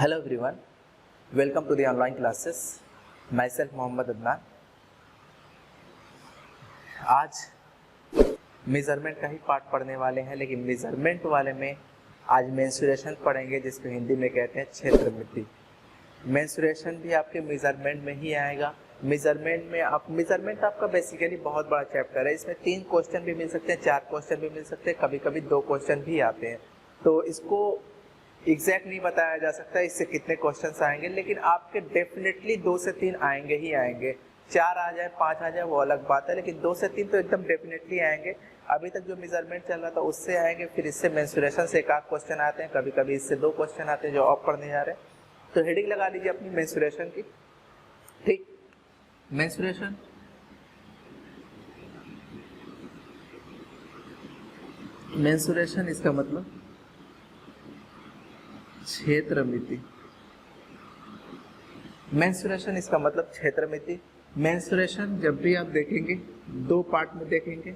Hello everyone, welcome to the online classes. Myself Mohammad Adnan. आज measurement का ही part पढ़ने वाले हैं, लेकिन मेजरमेंट वाले में आज मेंसुरेशन पढ़ेंगे, जिसको हिंदी में कहते हैं क्षेत्रमिति. मेंसुरेशन भी आपके मेजरमेंट में ही आएगा. मेजरमेंट आपका बेसिकली बहुत बड़ा चैप्टर है. इसमें 3 क्वेश्चन भी मिल सकते हैं, 4 क्वेश्चन भी मिल सकते हैं, कभी कभी 2 क्वेश्चन भी आते हैं. तो इसको एग्जैक्ट नहीं बताया जा सकता इससे कितने क्वेश्चंस आएंगे, लेकिन आपके डेफिनेटली 2 से 3 आएंगे ही आएंगे. 4 आ जाए 5 आ जाए वो अलग बात है, लेकिन 2 से 3 तो एकदम डेफिनेटली आएंगे. अभी तक जो मेजरमेंट चल रहा था उससे आएंगे, फिर इससे मेंसुरेशन से 1 आध क्वेश्चन आते हैं, कभी कभी इससे 2 क्वेश्चन आते हैं जो आप पढ़ने जा रहे हैं. तो हेडिंग लगा लीजिए अपनी मेंसुरेशन की. ठीक, मेंसुरेशन इसका मतलब क्षेत्रमिति. मेंसुरेशन इसका मतलब क्षेत्रमिति. मेंसुरेशन जब भी आप देखेंगे 2 पार्ट में देखेंगे.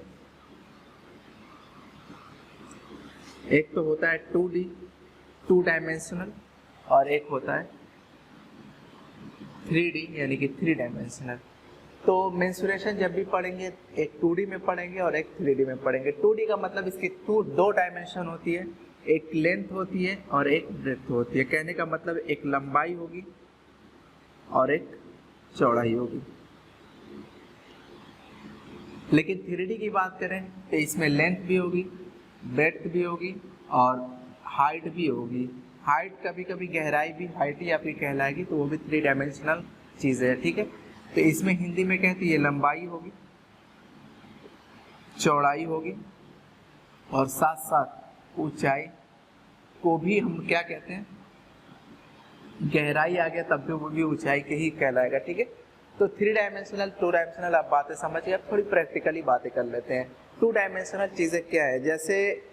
एक तो होता है 2D 2 डायमेंशनल और एक होता है 3D यानी कि 3 डायमेंशनल. तो मेंसुरेशन जब भी पढ़ेंगे एक 2D में पढ़ेंगे और एक 3D में पढ़ेंगे. 2D का मतलब इसकी 2 डायमेंशन होती है, एक लेंथ होती है और एक ब्रेड्थ होती है. कहने का मतलब एक लंबाई होगी और एक चौड़ाई होगी. लेकिन 3D की बात करें तो इसमें लेंथ भी होगी, ब्रेड्थ भी होगी और हाइट भी होगी. हाइट कभी कभी गहराई भी हाइट ही आपकी कहलाएगी, तो वो भी 3 डायमेंशनल चीज़ है. ठीक है, तो इसमें हिंदी में कहते हैं ये लंबाई होगी, चौड़ाई होगी और साथ साथ ऊंचाई को भी हम क्या कहते हैं, गहराई आ गया तब भी वो भी ऊंचाई के ही कहलाएगा. ठीक है, तो 3 डायमेंशनल 2 डायमेंशनल आप बातें समझिए. अब थोड़ी प्रैक्टिकली बातें कर लेते हैं. 2 डायमेंशनल चीज़ें क्या है, जैसे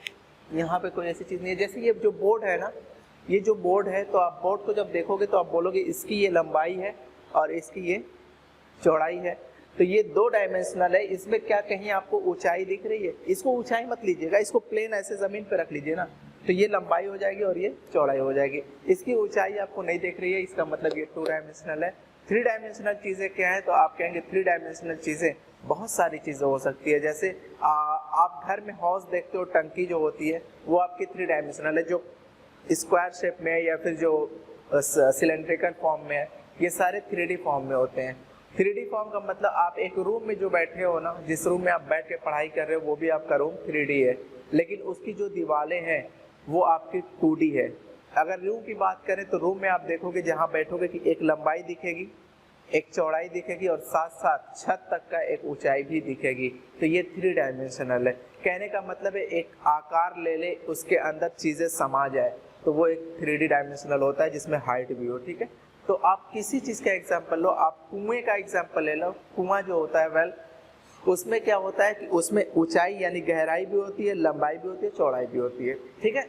यहाँ पे कोई ऐसी चीज़ नहीं है. जैसे ये जो बोर्ड है ना, ये जो बोर्ड है, तो आप बोर्ड को जब देखोगे तो आप बोलोगे इसकी ये लंबाई है और इसकी ये चौड़ाई है. तो ये 2 डायमेंशनल है. इसमें क्या कहीं आपको ऊंचाई दिख रही है? इसको ऊंचाई मत लीजिएगा, इसको प्लेन ऐसे जमीन पे रख लीजिए ना, तो ये लंबाई हो जाएगी और ये चौड़ाई हो जाएगी. इसकी ऊंचाई आपको नहीं दिख रही है, इसका मतलब ये 2 डायमेंशनल है. 3 डायमेंशनल चीज़ें क्या है, तो आप कहेंगे 3 डायमेंशनल चीज़ें बहुत सारी चीज़ें हो सकती है. जैसे आप घर में हाउस देखते हो, टंकी जो होती है वो आपकी 3 डायमेंशनल है, जो स्क्वायर शेप में है या फिर जो सिलेंड्रिकल फॉर्म में है, ये सारे 3D फॉर्म में होते हैं. 3D फॉर्म का मतलब आप एक रूम में जो बैठे हो ना, जिस रूम में आप बैठ के पढ़ाई कर रहे हो वो भी आपका रूम 3D है, लेकिन उसकी जो दीवारें हैं वो आपकी 2D है. अगर रूम की बात करें तो रूम में आप देखोगे जहाँ बैठोगे कि एक लंबाई दिखेगी, एक चौड़ाई दिखेगी और साथ साथ छत तक का एक ऊंचाई भी दिखेगी. तो ये 3 डायमेंशनल है. कहने का मतलब है एक आकार ले ले, उसके अंदर चीज़ें समा जाए, तो वो एक 3D डायमेंशनल होता है जिसमें हाइट भी हो. ठीक है, तो आप किसी चीज़ का एग्जाम्पल लो, आप कुएं का एग्जाम्पल ले लो. कुआं जो होता है वेल, उसमें क्या होता है कि उसमें ऊंचाई यानी गहराई भी होती है, लंबाई भी होती है, चौड़ाई भी होती है. ठीक है,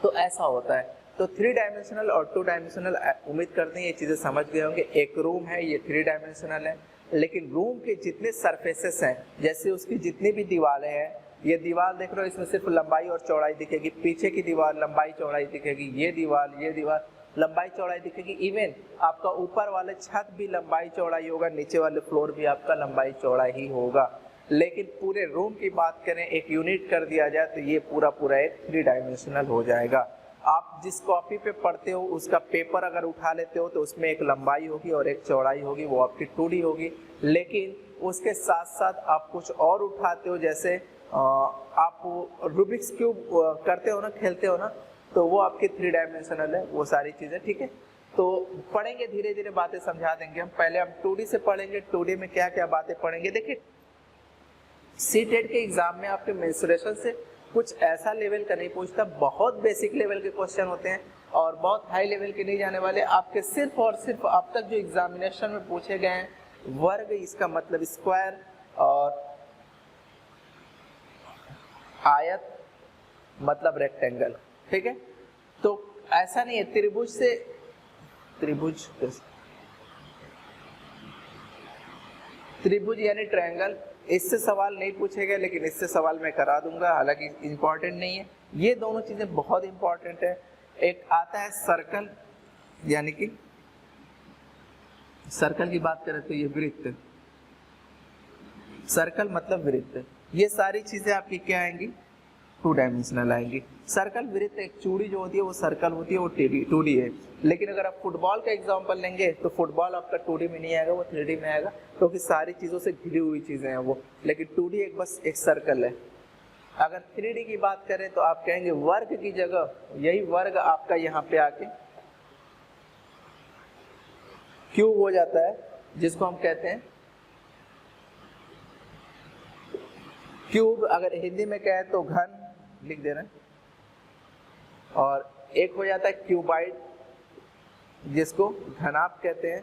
तो ऐसा होता है. तो 3 डायमेंशनल और 2 डायमेंशनल उम्मीद करते हैं ये चीज़ें समझ गए होंगे. एक रूम है, ये 3 डायमेंशनल है, लेकिन रूम के जितने सरफेसेस हैं, जैसे उसकी जितनी भी दीवारें हैं, ये दीवार देख रहे हो, इसमें सिर्फ लंबाई और चौड़ाई दिखेगी. पीछे की दीवार लंबाई चौड़ाई दिखेगी, ये दीवार लंबाई चौड़ाई दिखेगी. इवन आपका ऊपर वाले छत भी लंबाई चौड़ाई होगा, नीचे वाले फ्लोर भी आपका लंबाई चौड़ाई ही होगा. लेकिन पूरे रूम की बात करें, एक यूनिट कर दिया जाए तो ये पूरा एक 3 डायमेंशनल हो जाएगा. आप जिस कॉपी पे पढ़ते हो उसका पेपर अगर उठा लेते हो तो उसमें एक लंबाई होगी और एक चौड़ाई होगी, वो आपकी 2D होगी. लेकिन उसके साथ साथ आप कुछ और उठाते हो, जैसे आप रूबिक्स क्यूब करते हो ना, खेलते हो ना, तो वो आपकी 3 डायमेंशनल है, वो सारी चीज़ें. ठीक है, तो पढ़ेंगे धीरे धीरे बातें समझा देंगे हम. पहले हम 2D से पढ़ेंगे. 2D में क्या क्या बातें पढ़ेंगे. देखिए, सीटेट के एग्जाम में आपके मेंसुरेशन से कुछ ऐसा लेवल का नहीं पूछता, बहुत बेसिक लेवल के क्वेश्चन होते हैं और बहुत हाई लेवल के नहीं जाने वाले. आपके सिर्फ और सिर्फ अब तक जो एग्जामिनेशन में पूछे गए हैं, वर्ग इसका मतलब स्क्वायर और आयत मतलब रेक्टेंगल. ठीक है, तो ऐसा नहीं है त्रिभुज से त्रिभुज यानी ट्रायंगल, इससे सवाल नहीं पूछे गए, लेकिन इससे सवाल मैं करा दूंगा, हालांकि इम्पॉर्टेंट नहीं है. ये दोनों चीज़ें बहुत इंपॉर्टेंट है. एक आता है सर्कल यानी कि सर्कल की बात करें तो ये वृत्त, सर्कल मतलब वृत्त, ये सारी चीजें आपकी क्या आएंगी, 2 डायमेंशनल आएंगी। सर्कल, वृत्त, एक चूड़ी जो होती है वो सर्कल होती है, वो 2D है। लेकिन अगर आप फुटबॉल का एग्जांपल लेंगे तो फुटबॉल आपका 2D में नहीं आएगा, वो 3D में आएगा, क्योंकि सारी चीजों से घिरी हुई चीजें हैं वो। लेकिन 2D एक बस एक सर्कल है। अगर 3D की बात करें तो आप कहेंगे वर्ग की जगह, यही वर्ग आपका यहाँ पे आके क्यूब हो जाता है, जिसको हम कहते हैं क्यूब। अगर हिंदी में कहें तो घन लिख देना, और एक हो जाता है क्यूबाइड, जिसको घनाभ कहते हैं।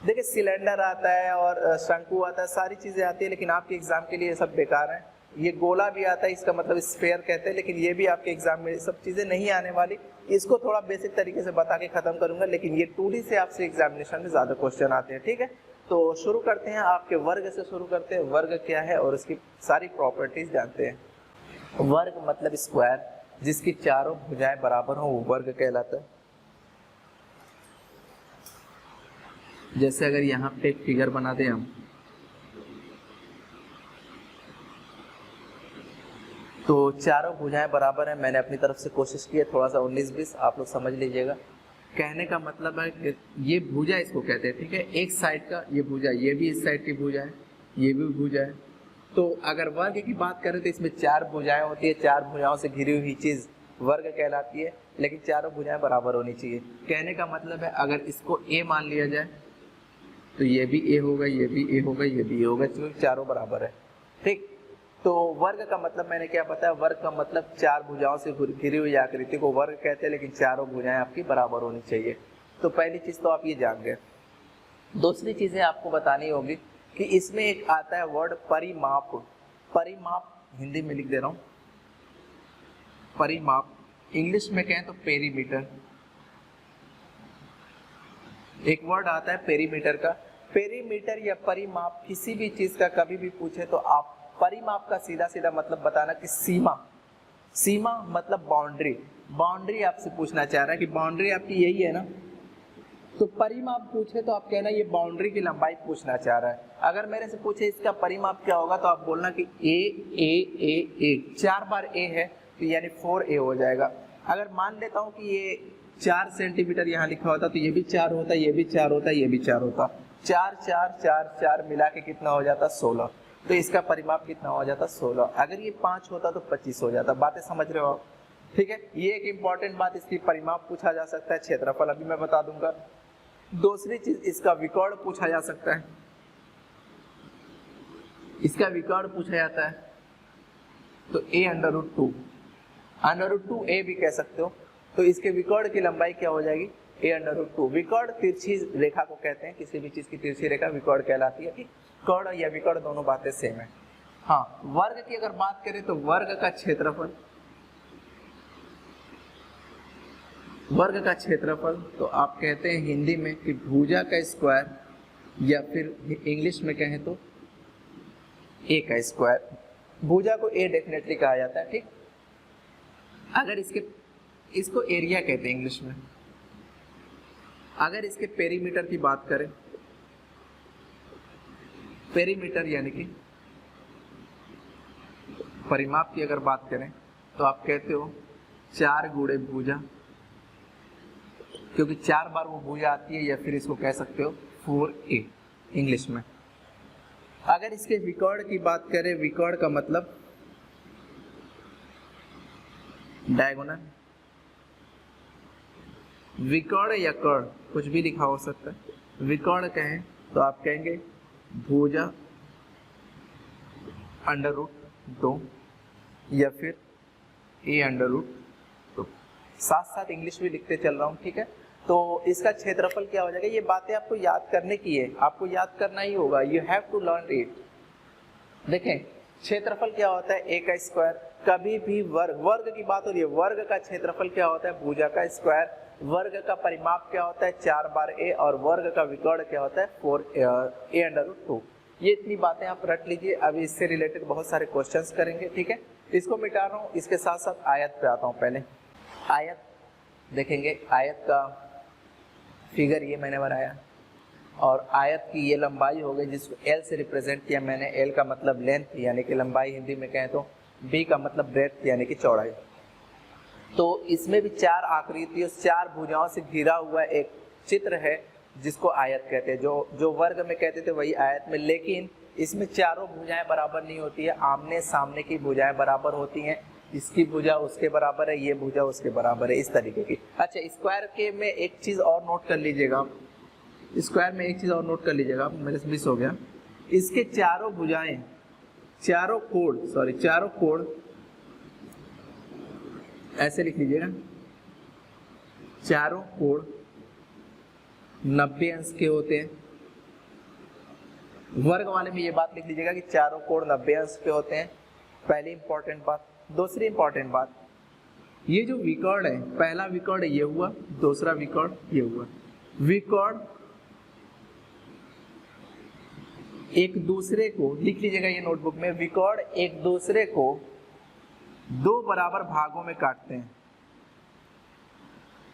देखिए सिलेंडर आता है और शंकु आता है, सारी चीजें आती है, लेकिन आपके एग्जाम के लिए ये सब बेकार है। ये गोला भी आता है, इसका मतलब स्फेयर कहते हैं, लेकिन ये भी आपके एग्जाम में सब चीजें नहीं आने वाली। इसको थोड़ा बेसिक तरीके से बता के खत्म करूंगा, लेकिन ये 2D से आपसे एग्जामिनेशन में ज्यादा क्वेश्चन आते हैं। ठीक है, तो शुरू करते हैं, आपके वर्ग से शुरू करते हैं। वर्ग क्या है और उसकी सारी प्रॉपर्टीज जानते हैं। वर्ग मतलब स्क्वायर, जिसकी चारों भुजाएं बराबर हो, वो वर्ग कहलाता है। जैसे अगर यहाँ पे एक फिगर बना दें हम, तो चारों भुजाएं बराबर है। मैंने अपनी तरफ से कोशिश की है, थोड़ा सा 19-20 आप लोग समझ लीजिएगा। कहने का मतलब है कि ये भुजा इसको कहते हैं, ठीक है, एक साइड का ये भुजा, ये भी इस साइड की भुजा है, ये भी भुजा है। तो अगर वर्ग की बात करें तो इसमें 4 भुजाएं होती है, 4 भुजाओं से घिरी हुई चीज वर्ग कहलाती है, लेकिन चारों भुजाएं बराबर होनी चाहिए। कहने का मतलब है अगर इसको a मान लिया जाए तो ये भी a होगा, ये भी a होगा, ये भी a होगा, क्योंकि चारों बराबर है। ठीक, तो वर्ग का मतलब मैंने क्या बताया, वर्ग का मतलब 4 भुजाओं से घिरी हुई आकृति को वर्ग कहते हैं, लेकिन चारों भुजाएं आपकी बराबर होनी चाहिए। तो पहली चीज तो आप ये जान गए। दूसरी चीजें आपको बतानी होगी कि इसमें एक आता है वर्ड परिमाप। परिमाप हिंदी में लिख दे रहा हूं, परिमाप। इंग्लिश में कहें तो पेरीमीटर। एक वर्ड आता है पेरीमीटर का। पेरीमीटर या परिमाप किसी भी चीज का कभी भी पूछे तो आप परिमाप का सीधा सीधा मतलब बताना कि सीमा। सीमा मतलब बाउंड्री। बाउंड्री आपसे पूछना चाह रहा है कि बाउंड्री आपकी यही है ना, तो परिमाप पूछे तो आप कहना ये बाउंड्री की लंबाई पूछना चाह रहा है। अगर मेरे से पूछे इसका परिमाप क्या होगा तो आप बोलना कि a 4 बार a है तो यानी 4a हो जाएगा। अगर मान लेता हूं कि ये 4 सेंटीमीटर यहाँ लिखा होता तो ये भी 4 होता, ये भी 4 होता, ये भी 4 होता, 4 4 4 4 मिला के कितना हो जाता, 16। तो इसका परिमाप कितना हो जाता, 16। अगर ये 5 होता तो 25 हो जाता। बातें समझ रहे हो आप? ठीक है, ये एक इंपॉर्टेंट बात, इसकी परिमाप पूछा जा सकता है, क्षेत्रफल अभी मैं बता दूंगा। दूसरी चीज इसका विकर्ण पूछा जा सकता है, इसका विकर्ण पूछा जाता है तो a√2, √2a भी कह सकते हो। तो इसके विकर्ण की लंबाई क्या हो जाएगी, a√2। विकर्ण तिरछी रेखा को कहते हैं, किसी भी चीज की तिरछी रेखा विकर्ण कहलाती है। कर्ण या विकर्ण दोनों बातें सेम है। हाँ, वर्ग की अगर बात करें तो वर्ग का क्षेत्रफल, वर्ग का क्षेत्रफल तो आप कहते हैं हिंदी में कि भुजा का स्क्वायर, या फिर इंग्लिश में कहें तो a का स्क्वायर। भुजा को a डेफिनेटली कहा जाता है। ठीक, अगर इसको एरिया कहते हैं इंग्लिश में। अगर इसके पेरीमीटर की बात करें, पेरीमीटर यानी कि परिमाप की अगर बात करें तो आप कहते हो 4 गुणे भुजा, क्योंकि 4 बार वो भुजा आती है, या फिर इसको कह सकते हो 4a इंग्लिश में। अगर इसके विकर्ण की बात करें, विकर्ण का मतलब डायगोनल। विकर्ण या कर्ण कुछ भी लिखा हो सकता है। विकर्ण कहें तो आप कहेंगे भुजा √2 या फिर a√2। साथ साथ इंग्लिश भी लिखते चल रहा हूँ। ठीक है, तो इसका क्षेत्रफल क्या हो जाएगा, ये बातें आपको याद करने की है, आपको याद करना ही होगा। You have to learn it. देखें, क्षेत्रफल क्या होता है, a का स्क्वायर। कभी भी वर्ग की बात हो रही है, वर्ग का क्षेत्रफल क्या होता है, भुजा का स्क्वायर। वर्ग का परिमाप क्या होता है, 4 बार a, और वर्ग का विकर्ण क्या होता है, 4a√2। ये इतनी बातें आप रट लीजिए। अभी इससे रिलेटेड बहुत सारे क्वेश्चंस करेंगे। ठीक है, इसको मिटा रहा हूँ, इसके साथ साथ आयत पे आता हूँ। पहले आयत देखेंगे आयत का फिगर ये मैंने बनाया और आयत की ये लंबाई हो गई जिसको L से रिप्रेजेंट किया मैंने। L का मतलब लेंथ यानी कि लंबाई हिंदी में कहें तो, B का मतलब ब्रेड्थ यानी कि चौड़ाई। तो इसमें भी 4 आकृतियों 4 भुजाओं से घिरा हुआ एक चित्र है जिसको आयत कहते हैं। जो वर्ग में कहते थे वही आयत में, लेकिन इसमें चारों भुजाएं बराबर नहीं होती है, आमने सामने की भुजाएं बराबर होती हैं। इसकी भुजा उसके बराबर है, ये भुजा उसके बराबर है, इस तरीके की। अच्छा, स्क्वायर के में एक चीज़ और नोट कर लीजिएगा, स्क्वायर में एक चीज़ और नोट कर लीजिएगा, मेरे से मिस हो गया। इसके चारों भुजाएं, चारों कोण ऐसे लिख लीजिएगा, चारों कोण 90 अंश के होते हैं। वर्ग वाले में ये बात लिख लीजिएगा कि चारों कोण 90 अंश के होते हैं, पहली इंपॉर्टेंट बात। दूसरी इंपॉर्टेंट बात, ये जो विकर्ण है, पहला विकर्ण ये हुआ, दूसरा विकर्ण ये हुआ। विकर्ण एक दूसरे को, लिख लीजिएगा ये नोटबुक में, विकर्ण एक दूसरे को 2 बराबर भागों में काटते हैं।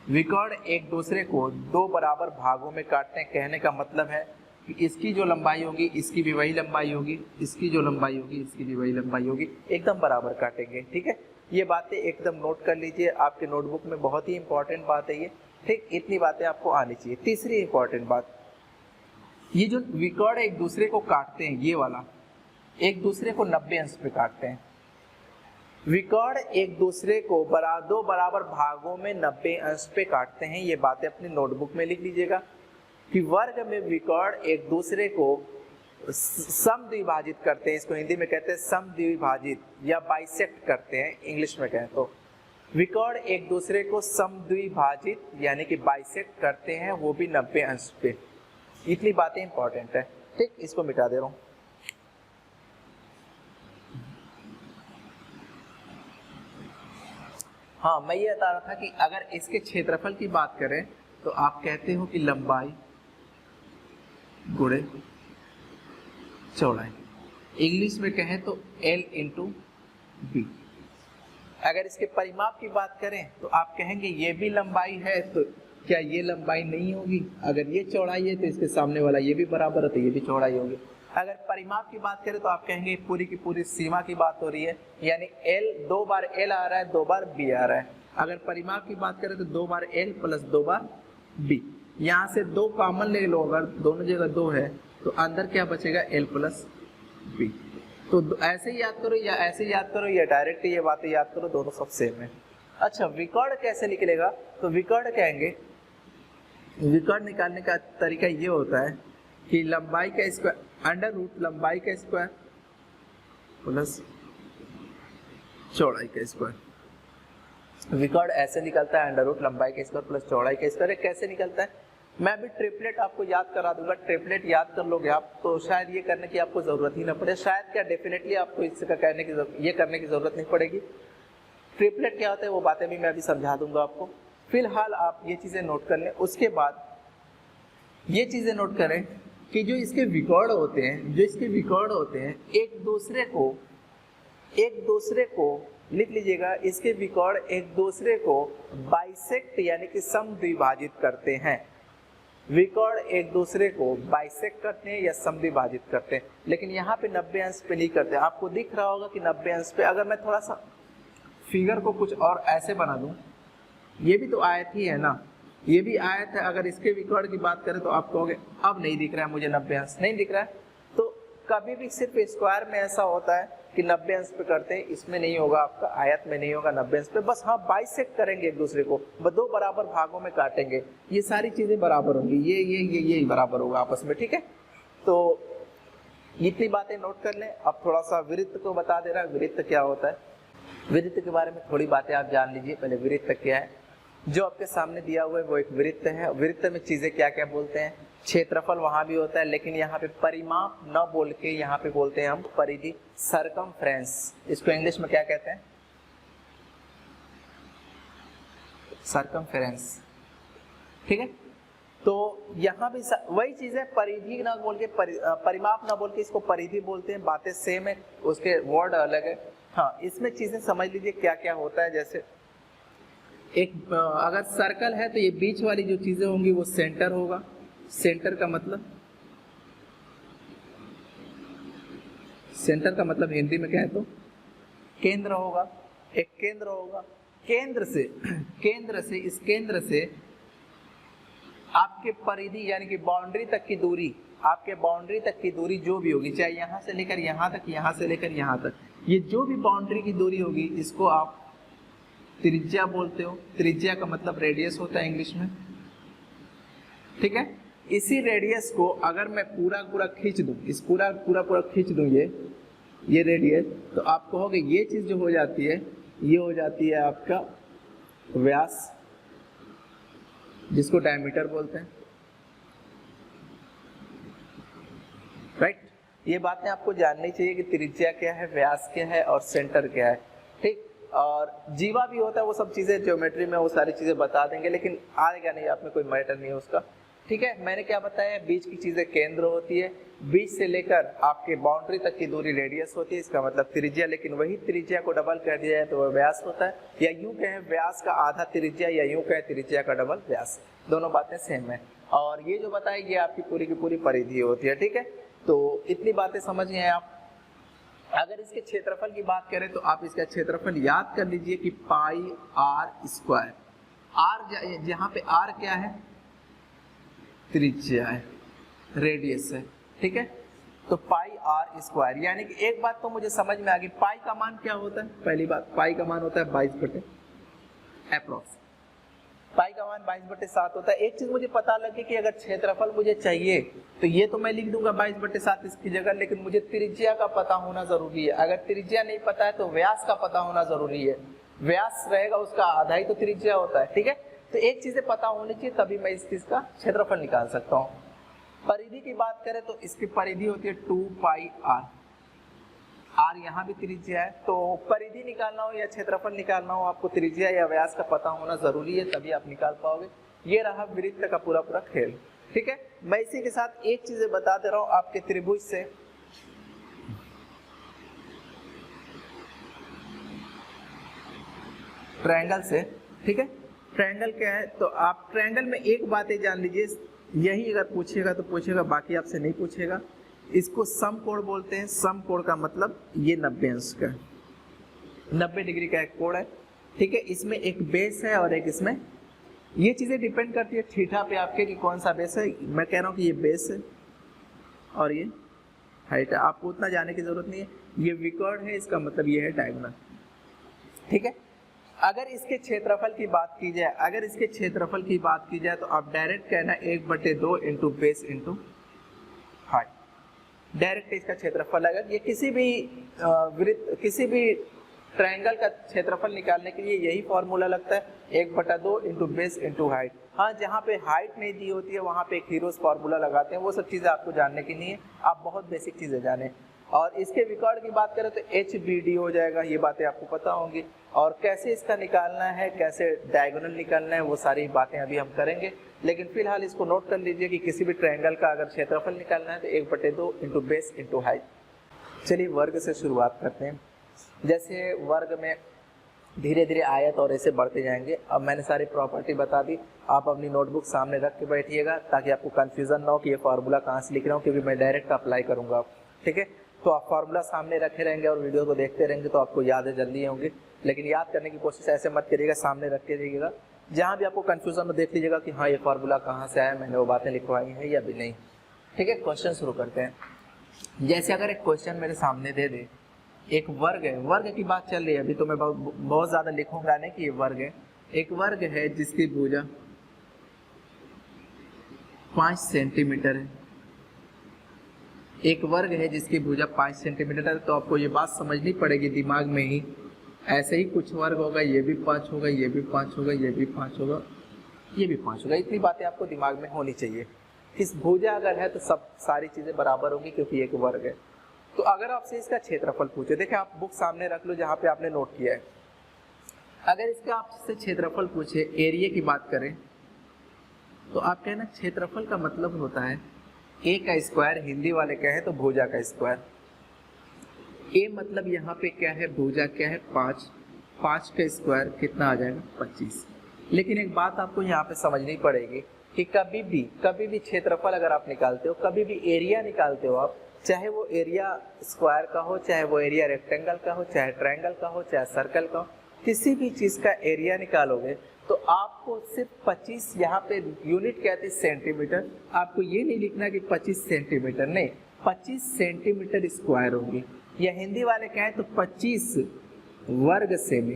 विकर्ण एक दूसरे को 2 बराबर भागों में काटते हैं। कहने का मतलब है कि इसकी जो लंबाई होगी इसकी भी वही लंबाई होगी, इसकी जो लंबाई होगी इसकी भी वही लंबाई होगी, एकदम बराबर काटेंगे। ठीक है, ये बातें एकदम नोट कर लीजिए, आपके नोटबुक में बहुत ही इंपॉर्टेंट बात है ये। ठीक, इतनी बातें आपको आनी चाहिए। तीसरी इंपॉर्टेंट बात, ये जो विकर्ण एक दूसरे को काटते हैं, ये वाला एक दूसरे को 90 अंश पे काटते हैं। विकर्ण एक दूसरे को 2 बराबर भागों में 90 अंश पे काटते हैं। ये बातें अपनी नोटबुक में लिख लीजिएगा कि वर्ग में विकर्ण एक दूसरे को समद्विभाजित करते हैं। इसको हिंदी में कहते हैं समद्विभाजित या बाइसेक्ट करते हैं, इंग्लिश में कहें तो। विकर्ण एक दूसरे को समद्विभाजित यानी कि बाइसेक्ट करते हैं, वो भी 90 अंश पे। इतनी बातें इंपॉर्टेंट है। ठीक, इसको मिटा दे रहा हूं। हाँ, मैं ये बता रहा था कि अगर इसके क्षेत्रफल की बात करें तो आप कहते हो कि लंबाई गुणे चौड़ाई, इंग्लिश में कहें तो L इंटू बी। अगर इसके परिमाप की बात करें तो आप कहेंगे ये भी लंबाई है तो क्या ये लंबाई नहीं होगी? अगर ये चौड़ाई है तो इसके सामने वाला ये भी बराबर है तो ये भी चौड़ाई होगी। अगर परिमाप की बात करें तो आप कहेंगे पूरी की पूरी सीमा की बात हो रही है, यानी L 2 बार L आ रहा है, 2 बार B आ रहा है। अगर परिमाप की बात करें तो 2 बार L प्लस 2 बार B। यहाँ से 2 कॉमन ले लो, अगर दोनों जगह 2 है तो अंदर क्या बचेगा? L plus B। तो ऐसे ही याद करो या ऐसे ही याद करो या डायरेक्ट ये बातें याद करो, दोनों सब सेम है। अच्छा, विकर्ण कैसे निकलेगा? तो विकर्ण कहेंगे, विकर्ण निकालने का तरीका ये होता है कि लंबाई का स्क्वायर अंडर रूट लंबाई का स्क्वायर प्लस चौड़ाई का स्क्वायर। विकर्ण ऐसे निकलता है, अंडर रूट लंबाई का स्क्वायर प्लस चौड़ाई का स्क्वायर। कैसे निकलता है मैं भी ट्रिपलेट आपको याद करा दूंगा, ट्रिपलेट याद कर लोगे आप तो शायद ये करने की आपको जरूरत ही ना पड़े। शायद क्या, डेफिनेटली आपको इसका कहने की ये करने की जरूरत नहीं पड़ेगी। ट्रिपलेट क्या होता है वो बातें भी मैं अभी समझा दूंगा आपको। फिलहाल आप ये चीजें नोट कर लें। उसके बाद ये चीजें नोट करें कि जो इसके विकर्ण होते हैं, एक दूसरे को लिख लीजिएगा, इसके विकर्ण एक दूसरे को बाइसेक्ट यानी कि समद्विभाजित करते हैं। विकर्ण एक दूसरे को बाइसेक्ट करते हैं या समद्विभाजित करते हैं, लेकिन यहाँ पे 90 अंश पे नहीं करते। आपको दिख रहा होगा कि 90 अंश पे। अगर मैं थोड़ा सा फिगर को कुछ और ऐसे बना दूं, ये भी तो आयत ही है ना, ये भी आयत है। अगर इसके विकर्ण की बात करें तो आप कहोगे अब नहीं दिख रहा है मुझे 90 अंश, नहीं दिख रहा है। तो कभी भी सिर्फ स्क्वायर में ऐसा होता है कि 90 अंश पे करते हैं, इसमें नहीं होगा, आपका आयत में नहीं होगा 90 अंश पे। बस हाँ, बाइसेक्ट करेंगे एक दूसरे को, 2 बराबर भागों में काटेंगे, ये सारी चीजें बराबर होंगी, ये बराबर होगा आपस में। ठीक है, तो इतनी बातें नोट कर लें। अब थोड़ा सा वृत्त को बता दे रहा है, वृत्त क्या होता है। वृत्त के बारे में थोड़ी बातें आप जान लीजिए। पहले वृत्त क्या है, जो आपके सामने दिया हुआ है वो एक वृत्त है। वृत्त में चीजें क्या क्या बोलते हैं, क्षेत्रफल वहां भी होता है, लेकिन यहाँ पे परिमाप न बोल के यहाँ पे बोलते हैं हम परिधि, सरकमफ्रेंस। इसको इंग्लिश में क्या कहते हैं? सरकमफ्रेंस। ठीक है, तो यहाँ भी वही चीज है, परिधि ना बोल के परिमाप ना बोल के इसको परिधि बोलते हैं। बातें सेम है, उसके वर्ड अलग है। हाँ, इसमें चीजें समझ लीजिए क्या क्या होता है। जैसे एक अगर सर्कल है तो ये बीच वाली जो चीजें होंगी वो सेंटर होगा। सेंटर का मतलब हिंदी में कहें तो केंद्र होगा। एक केंद्र होगा, केंद्र से इस केंद्र से आपके परिधि यानी कि बाउंड्री तक की दूरी, आपके बाउंड्री तक की दूरी जो भी होगी, चाहे यहाँ से लेकर यहाँ तक, यहाँ से लेकर यहाँ तक, ये जो भी बाउंड्री की दूरी होगी इसको आप त्रिज्या बोलते हो। त्रिज्या का मतलब रेडियस होता है इंग्लिश में, ठीक है। इसी रेडियस को अगर मैं पूरा खींच दूं, इस पूरा खींच दूं ये रेडियस, तो आप कहोगे ये चीज जो हो जाती है ये हो जाती है आपका व्यास, जिसको डायमीटर बोलते हैं, राइट। ये बातें आपको जाननी चाहिए कि त्रिज्या क्या है, व्यास क्या है और सेंटर क्या है, ठीक। और जीवा भी होता है, वो सब चीजें ज्योमेट्री में वो सारी चीजें बता देंगे, लेकिन आएगा नहीं, आप में कोई मैटर नहीं है उसका, ठीक है। मैंने क्या बताया, बीच की चीजें केंद्र होती है, बीच से लेकर आपके बाउंड्री तक की दूरी रेडियस होती है, इसका मतलब त्रिज्या, लेकिन वही त्रिज्या को डबल कर दिया जाए तो वह व्यास होता है, या यूं कहें व्यास का आधा त्रिज्या, या यूं कहें त्रिज्या का डबल व्यास, दोनों बातें सेम है। और ये जो बताई ये आपकी पूरी की पूरी परिधि होती है, ठीक है। तो इतनी बातें समझ गए आप। अगर इसके क्षेत्रफल की बात करें तो आप इसका क्षेत्रफल याद कर लीजिए कि पाई आर स्क्वायर। आर जहाँ पे आर क्या है, त्रिज्या है, रेडियस है, ठीक है। तो पाई आर स्क्वायर, यानी कि एक बात तो मुझे समझ में आ गई, पाई का मान क्या होता है। पहली बात, पाई का मान होता है 22 अप्रॉक्स, पाई का मान 22/7 होता है। एक चीज मुझे पता लगी कि अगर क्षेत्रफल मुझे चाहिए तो ये तो मैं लिख दूंगा 22/7 इसकी जगह, लेकिन मुझे त्रिज्या का पता होना जरूरी है। अगर त्रिज्या नहीं पता है तो व्यास का पता होना जरूरी है। व्यास रहेगा उसका आधा ही तो त्रिज्या होता है, ठीक है। तो एक चीजें पता होनी चाहिए तभी मैं इस चीज का क्षेत्रफल निकाल सकता हूँ। परिधि की बात करें तो इसकी परिधि होती है 2 पाई आर। आर यहाँ भी त्रिज्या है, तो परिधि निकालना हो या क्षेत्रफल निकालना हो आपको त्रिज्या या व्यास का पता होना जरूरी है, तभी आप निकाल पाओगे। ये रहा वृत्त का पूरा खेल, ठीक है। मैं इसी के साथ एक चीज बता दे रहा हूँ आपके त्रिभुज से, ट्रायंगल से, ठीक है। ट्रायंगल क्या है, तो आप ट्रायंगल में एक बातें जान लीजिए, यही अगर पूछेगा तो पूछेगा, बाकी आपसे नहीं पूछेगा। इसको समकोण बोलते हैं। समकोण का मतलब ये 90 अंश का, 90 डिग्री का एक कोण है, ठीक है। इसमें एक बेस है और एक इसमें, ये चीजें डिपेंड करती है थीटा पे आपके कि कौन सा बेस है। मैं कह रहा हूँ कि ये बेस है और ये हाइट है, आपको उतना जाने की जरूरत नहीं है। ये विकर्ण है, इसका मतलब ये है डायगोनल, ठीक है। अगर इसके क्षेत्रफल की बात की जाए, तो आप डायरेक्ट कहना 1/2 into base into height, direct इसका क्षेत्रफल। अगर ये किसी भी वृत्त, किसी भी ट्रायंगल का क्षेत्रफल निकालने के लिए यही फॉर्मूला लगता है, 1/2 इंटू बेस इंटू हाइट। हाँ, जहाँ पे हाइट नहीं दी होती है वहाँ पे एक हीरोस फॉर्मूला लगाते हैं, वो सब चीज़ें आपको जानने की नहीं है, आप बहुत बेसिक चीज़ें जाने। और इसके विकर्ण की बात करें तो HBD हो जाएगा, ये बातें आपको पता होंगी। और कैसे इसका निकालना है, कैसे डायगोनल निकालना है, वो सारी बातें अभी हम करेंगे। लेकिन फिलहाल इसको नोट कर लीजिए कि किसी भी ट्रायंगल का अगर क्षेत्रफल निकालना है तो 1/2 इंटू बेस इंटू हाइट। चलिए वर्ग से शुरुआत करते हैं। जैसे वर्ग में धीरे धीरे आयत और ऐसे बढ़ते जाएंगे। अब मैंने सारी प्रॉपर्टी बता दी, आप अपनी नोटबुक सामने रख के बैठिएगा ताकि आपको कंफ्यूजन ना हो कि ये फार्मूला कहाँ से लिख रहा हूँ, क्योंकि मैं डायरेक्ट अप्लाई करूँगा, ठीक है। तो आप फार्मूला सामने रखे रहेंगे और वीडियो को देखते रहेंगे तो आपको याद है जल्दी होंगे। लेकिन याद करने की कोशिश ऐसे मत करिएगा, सामने रख के रहिएगा। जहाँ भी आपको कंफ्यूजन हो देख लीजिएगा कि हाँ ये फार्मूला कहाँ से आया, मैंने वो बातें लिखवाई हैं या भी नहीं, ठीक है। क्वेश्चन शुरू करते हैं। जैसे अगर एक क्वेश्चन मेरे सामने दे दे, एक वर्ग है, वर्ग की बात चल रही है अभी, तो मैं बहुत ज़्यादा लिखूंगा नहीं कि ये वर्ग है। एक वर्ग है जिसकी भुजा 5 सेंटीमीटर है, एक वर्ग है जिसकी भुजा 5 सेंटीमीटर है। तो आपको ये बात समझनी पड़ेगी दिमाग में ही, ऐसे ही कुछ वर्ग होगा, ये भी 5 होगा, ये भी 5 होगा, ये भी 5 होगा, ये भी 5 होगा। इतनी बातें आपको दिमाग में होनी चाहिए। इस भुजा अगर है तो सब सारी चीज़ें बराबर होंगी क्योंकि एक वर्ग है। तो अगर आपसे इसका क्षेत्रफल पूछे, देखिए आप बुक सामने रख लो जहाँ पे आपने नोट किया है। अगर इसका आपसे क्षेत्रफल पूछे, एरिया की बात करें, तो आप कहना क्षेत्रफल का मतलब होता है ए का स्क्वायर, हिंदी वाले कहें तो भुजा का स्क्वायर। ए मतलब यहाँ पे क्या है, भुजा क्या है 5, 5 का स्क्वायर कितना आ जाएगा 25। लेकिन एक बात आपको यहाँ पे समझनी पड़ेगी कि कभी भी क्षेत्रफल अगर आप निकालते हो, कभी भी एरिया निकालते हो आप, चाहे वो एरिया स्क्वायर का हो, चाहे वो एरिया रेक्टेंगल का हो, चाहे ट्रायंगल का हो, चाहे सर्कल का हो, किसी भी चीज़ का एरिया निकालोगे तो आपको सिर्फ 25, यहाँ पे यूनिट क्या थी सेंटीमीटर, आपको ये नहीं लिखना कि 25 सेंटीमीटर, नहीं 25 सेंटीमीटर स्क्वायर होगी, या हिंदी वाले कहें तो 25 वर्ग सेमी।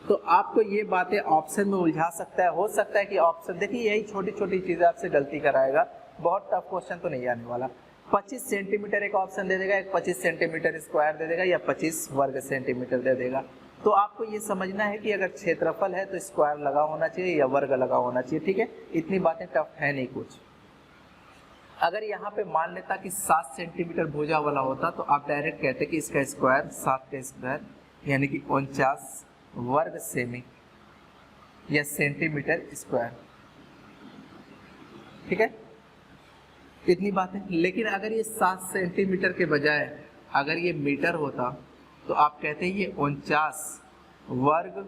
तो आपको ये बातें ऑप्शन में उलझा सकता है, हो सकता है कि ऑप्शन, देखिए यही छोटी छोटी चीज़ें आपसे गलती कराएगा, बहुत टफ क्वेश्चन तो नहीं आने वाला। 25 सेंटीमीटर एक ऑप्शन दे देगा, एक 25 सेंटीमीटर स्क्वायर दे देगा, या 25 वर्ग सेंटीमीटर दे देगा। तो आपको ये समझना है कि अगर क्षेत्रफल है तो स्क्वायर लगा होना चाहिए या वर्ग लगा होना चाहिए, ठीक है, इतनी बातें टफ है नहीं कुछ। अगर यहाँ पे मान लेता कि 7 सेंटीमीटर भुजा वाला होता तो आप डायरेक्ट कहते कि इसका स्क्वायर 7 का स्क्वायर यानी कि 49 वर्ग सेमी या सेंटीमीटर स्क्वायर, ठीक है, इतनी बात है। लेकिन अगर ये 7 सेंटीमीटर के बजाय अगर ये मीटर होता तो आप कहते हैं ये 49 वर्ग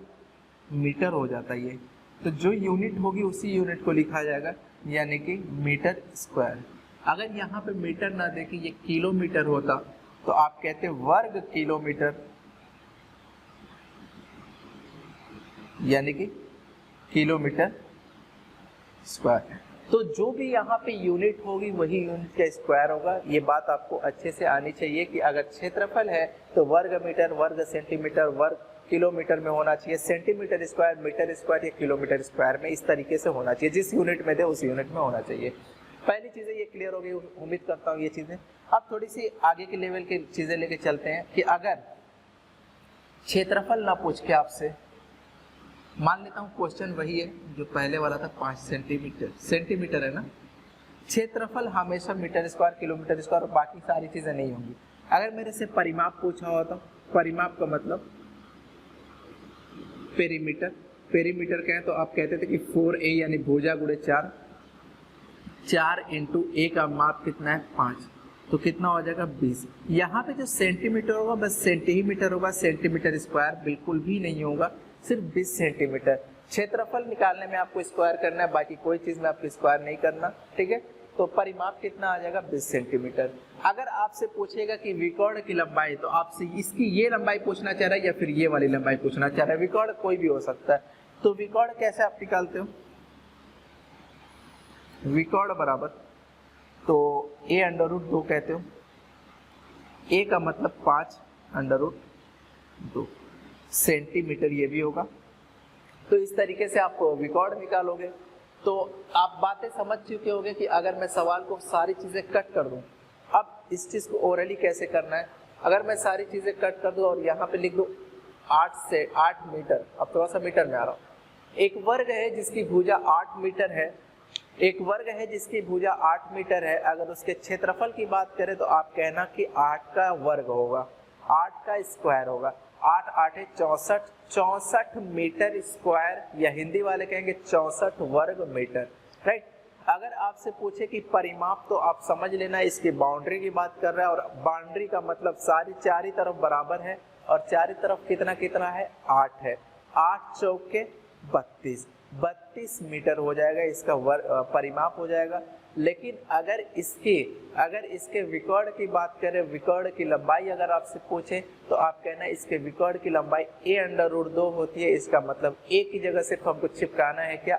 मीटर हो जाता ये, तो जो यूनिट होगी उसी यूनिट को लिखा जाएगा यानी कि मीटर स्क्वायर। अगर यहाँ पे मीटर ना दे कि ये किलोमीटर होता तो आप कहते वर्ग किलोमीटर यानी कि किलोमीटर स्क्वायर। तो जो भी यहाँ पे यूनिट होगी वही यूनिट का स्क्वायर होगा। ये बात आपको अच्छे से आनी चाहिए कि अगर क्षेत्रफल है तो वर्ग मीटर, वर्ग सेंटीमीटर, वर्ग किलोमीटर में होना चाहिए, सेंटीमीटर स्क्वायर, मीटर स्क्वायर या किलोमीटर स्क्वायर में, इस तरीके से होना चाहिए, जिस यूनिट में दे उस यूनिट में होना चाहिए। पहली चीज़ें ये क्लियर हो गई, उम्मीद करता हूँ ये चीज़ें। अब थोड़ी सी आगे के लेवल की चीज़ें लेके चलते हैं कि अगर क्षेत्रफल ना पूछ के आपसे, मान लेता हूँ क्वेश्चन वही है जो पहले वाला था, 5 सेंटीमीटर, सेंटीमीटर है ना, क्षेत्रफल हमेशा मीटर स्क्वायर, किलोमीटर स्क्वायर और बाकी सारी चीज़ें नहीं होंगी। अगर मेरे से परिमाप पूछा होता, परिमाप का मतलब पेरीमीटर, पेरीमीटर कहें तो आप कहते थे कि 4a यानी भुजा गुणे 4, 4 इंटू a का माप कितना है 5, तो कितना हो जाएगा 20। यहाँ पे जो सेंटीमीटर होगा बस सेंटीमीटर होगा, सेंटीमीटर स्क्वायर बिल्कुल भी नहीं होगा, सिर्फ 20 सेंटीमीटर। क्षेत्रफल निकालने में आपको स्क्वायर करना है, बाकी कोई चीज़ में आपको स्क्वायर नहीं करना, ठीक है। तो परिमाप कितना आ जाएगा 20 सेंटीमीटर। अगर आपसे पूछेगा कि विकर्ण की लंबाई, तो आपसे इसकी ये लंबाई पूछना चाह रहा है या फिर ये वाली लंबाई पूछना चाह रहा है, विकर्ण कोई भी हो सकता है। तो विकर्ण कैसे आप निकालते हो, विकर्ण बराबर, तो a अंडर रूट 2 कहते हो, a का मतलब 5 अंडर रूट 2 सेंटीमीटर, ये भी होगा। तो इस तरीके से आप विकर्ण निकालोगे। तो आप बातें समझ चुके होंगे कि अगर मैं सवाल को सारी चीज़ें कट कर दूं, अब इस चीज़ को ओरली कैसे करना है, अगर मैं सारी चीज़ें कट कर दूं और यहाँ पे लिख दूं 8 से 8 मीटर, अब थोड़ा सा मीटर में आ रहा हूँ, एक वर्ग है जिसकी भुजा 8 मीटर है, एक वर्ग है जिसकी भुजा 8 मीटर है, अगर उसके क्षेत्रफल की बात करें तो आप कहना कि 8 का वर्ग होगा, 8 का स्क्वायर होगा, 8 8 64, 64 मीटर स्क्वायर, या हिंदी वाले कहेंगे 64 वर्ग मीटर, राइट। अगर आपसे पूछे कि परिमाप, तो आप समझ लेना इसकी बाउंड्री की बात कर रहा है, और बाउंड्री का मतलब सारी चारी तरफ बराबर है, और चारी तरफ कितना कितना है 8 है, 8 चौके 32 मीटर हो जाएगा, इसका परिमाप हो जाएगा। लेकिन अगर इसके विकर्ण की बात करें, विकर्ण की लंबाई अगर आपसे पूछे तो आप कहना इसके विकर्ण की लंबाई a अंडर रूट 2 होती है, इसका मतलब a की जगह सिर्फ हमको चिपकाना है क्या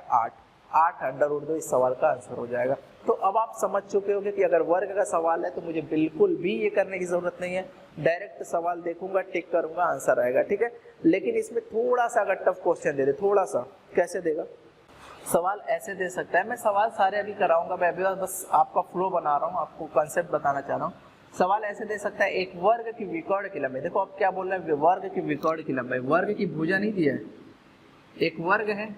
8 अंडर रूट 2, इस सवाल का आंसर हो जाएगा। तो अब आप समझ चुके होंगे कि अगर वर्ग का सवाल है तो मुझे बिल्कुल भी ये करने की जरूरत नहीं है, डायरेक्ट सवाल देखूंगा, टिक करूंगा, आंसर आएगा, ठीक है। लेकिन इसमें थोड़ा सा अगर टफ क्वेश्चन दे दे, थोड़ा सा, कैसे देगा, सवाल ऐसे दे सकता है, मैं सवाल सारे अभी कराऊंगा, मैं अभी बस आपका फ्लो बना रहा हूँ, आपको कॉन्सेप्ट बताना चाह रहा हूँ। सवाल ऐसे दे सकता है, एक वर्ग की विकर्ण की लंबाई, देखो अब क्या बोल रहा है, वर्ग की विकर्ण की लंबाई, वर्ग की भुजा नहीं दिया है, एक वर्ग है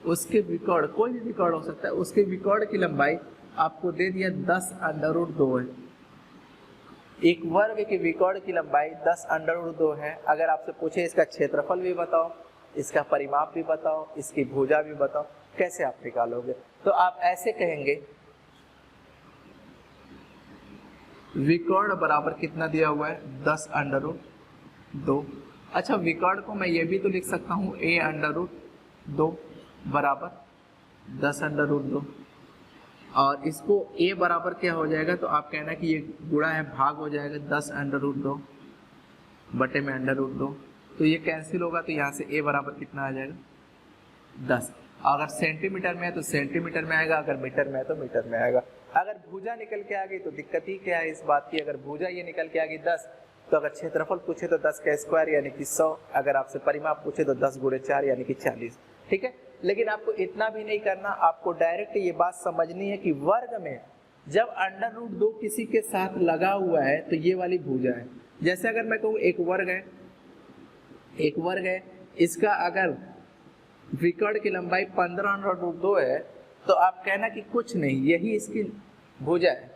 उसके विकर्ण, कोई भी विकर्ण हो सकता है, उसके विकर्ण की लंबाई आपको दे दिया 10 अंडर रूट 2 है। एक वर्ग की विकर्ण की लंबाई 10 अंडर रूट 2 है। अगर आपसे पूछे इसका क्षेत्रफल भी बताओ, इसका परिमाप भी बताओ, इसकी भुजा भी बताओ, कैसे आप निकालोगे, तो आप ऐसे कहेंगे विकर्ण बराबर कितना दिया हुआ है 10 अंडर रूट 2, अच्छा विकर्ण को मैं ये भी तो लिख सकता हूँ a अंडर रूट 2 बराबर 10 अंडर रूट 2, और इसको a बराबर क्या हो जाएगा, तो आप कहना कि ये गुणा है भाग हो जाएगा 10 अंडर रूट 2 बटे में अंडर रूट 2, तो ये कैंसिल होगा, तो यहाँ से a बराबर कितना आ जाएगा 10। अगर सेंटीमीटर में है तो सेंटीमीटर में आएगा, अगर मीटर में है तो मीटर में आएगा। अगर भुजा निकल के आ गई तो दिक्कत ही क्या है इस बात की, अगर भुजा ये निकल के आ गई 10, तो अगर क्षेत्रफल पूछे तो 10 का स्क्वायर यानी कि 100, अगर आपसे परिमाप पूछे तो 10 गुणे 4 यानी कि 40। ठीक है, लेकिन आपको इतना भी नहीं करना, आपको डायरेक्ट ये बात समझनी है कि वर्ग में जब अंडर रूट 2 किसी के साथ लगा हुआ है तो ये वाली भुजा है। जैसे अगर मैं कहूँ एक वर्ग है, इसका अगर विकर्ण की लंबाई 15 अंडर रूट 2 है, तो आप कहना कि कुछ नहीं, यही इसकी भुजा है।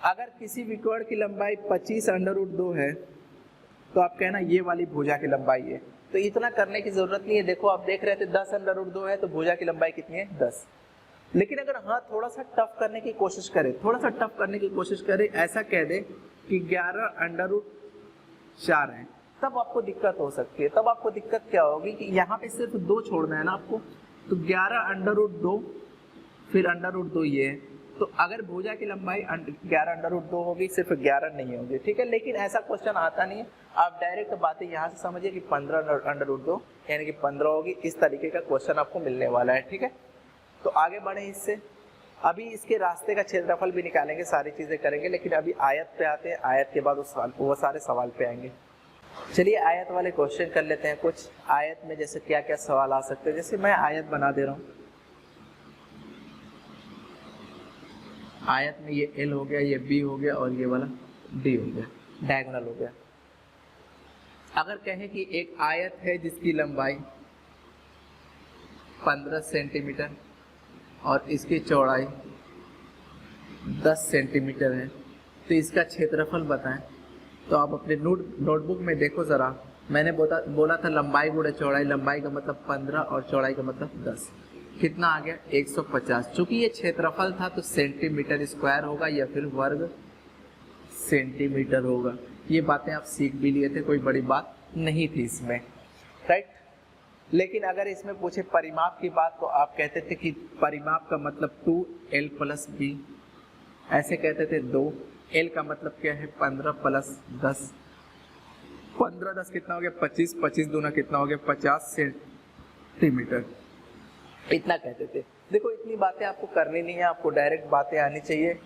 अगर किसी विकर्ण की लंबाई 25 अंडर रूट 2 है, तो आप कहना ये वाली भुजा की लंबाई है। तो इतना करने की जरूरत नहीं है। देखो आप देख रहे थे 10 अंडर रूट 2 है, तो भुजा की लंबाई कितनी है 10। लेकिन अगर हाँ थोड़ा सा टफ करने की कोशिश करें, ऐसा कह दे कि 11 अंडर रूट 4 है, तब आपको दिक्कत हो सकती है। तब आपको दिक्कत क्या होगी कि यहाँ पे सिर्फ 2 छोड़ना है ना आपको, तो 11 अंडर रूट 2 फिर अंडर रूट 2 ये है, तो अगर भुजा की लंबाई 11 अंडर रूट 2 होगी, सिर्फ 11 नहीं होगी। ठीक है, लेकिन ऐसा क्वेश्चन आता नहीं है, आप डायरेक्ट बातें यहाँ से समझिए कि 15 अंडर रूट 2 यानी कि 15 होगी। इस तरीके का क्वेश्चन आपको मिलने वाला है। ठीक है, तो आगे बढ़े इससे। अभी इसके रास्ते का क्षेत्रफल भी निकालेंगे, सारी चीजें करेंगे, लेकिन अभी आयत पे आते हैं। आयत के बाद वो सारे सवाल पे आएंगे। चलिए आयत वाले क्वेश्चन कर लेते हैं। कुछ आयत में जैसे क्या क्या सवाल आ सकते हैं, जैसे मैं आयत बना दे रहा हूँ। आयत में ये L हो गया, ये B हो गया और ये वाला D हो गया, डायगोनल हो गया। अगर कहें कि एक आयत है जिसकी लंबाई 15 सेंटीमीटर और इसकी चौड़ाई 10 सेंटीमीटर है, तो इसका क्षेत्रफल बताएं। तो आप अपने नोटबुक में देखो ज़रा, मैंने बोला था लंबाई गुणे चौड़ाई, लंबाई का मतलब 15 और चौड़ाई का मतलब 10, कितना आ गया 150। चूंकि ये क्षेत्रफल था तो सेंटीमीटर स्क्वायर होगा या फिर वर्ग सेंटीमीटर होगा। ये बातें आप सीख भी लिए थे, कोई बड़ी बात नहीं थी इसमें, राइट। लेकिन अगर इसमें पूछे परिमाप की बात, तो आप कहते थे कि परिमाप का मतलब 2L + B, ऐसे कहते थे 2L का मतलब क्या है 15 + 10, 15 10 कितना हो गया 25, 25 दूना कितना हो गया 50 सेंटीमीटर, इतना कहते थे। देखो इतनी बातें आपको करनी नहीं है, आपको डायरेक्ट बातें आनी चाहिए।